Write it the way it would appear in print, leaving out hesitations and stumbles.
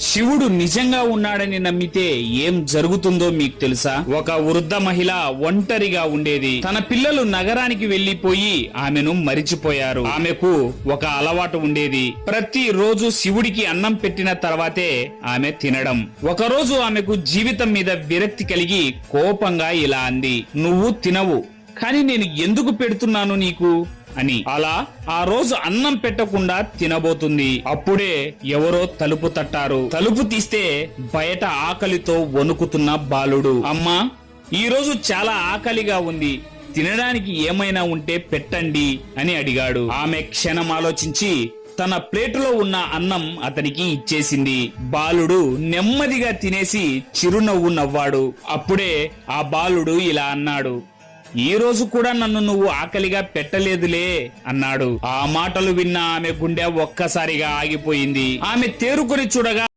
శివుడు నిజంగా ఉన్నాడని నమ్మితే ఏం జరుగుతుందో మీకు తెలుసా? ఒక వృద్ధ మహిళ ఒంటరిగా ఉండేది. తన పిల్లలు నగరానికి వెళ్లిపోయి ఆమెను మరిచిపోయారు. ఆమెకు ఒక అలవాటు ఉండేది. ప్రతి రోజు శివుడికి అన్నం పెట్టిన తర్వాతే ఆమె తినడం. ఒకరోజు ఆమెకు జీవితం మీద విరక్తి కలిగి కోపంగా ఇలా అంది, నువ్వు తినవు, కానీ నేను ఎందుకు పెడుతున్నాను నీకు అని. అలా ఆ రోజు అన్నం పెట్టకుండా తినబోతుంది. అప్పుడే ఎవరో తలుపు తట్టారు. తలుపు తీస్తే బయట ఆకలితో వణుకుతున్న బాలుడు, అమ్మా, ఈ రోజు చాలా ఆకలిగా ఉంది, తినడానికి ఏమైనా ఉంటే పెట్టండి అని అడిగాడు. ఆమె క్షణం ఆలోచించి తన ప్లేటులో ఉన్న అన్నం అతనికి ఇచ్చేసింది. బాలుడు నెమ్మదిగా తినేసి చిరునవ్వు నవ్వాడు. అప్పుడే ఆ బాలుడు ఇలా అన్నాడు, ఈ రోజు కూడా నన్ను నువ్వు ఆకలిగా పెట్టలేదులే అన్నాడు. ఆ మాటలు విన్న ఆమె గుండె ఒక్కసారిగా ఆగిపోయింది. ఆమె తేరుకొని చూడగా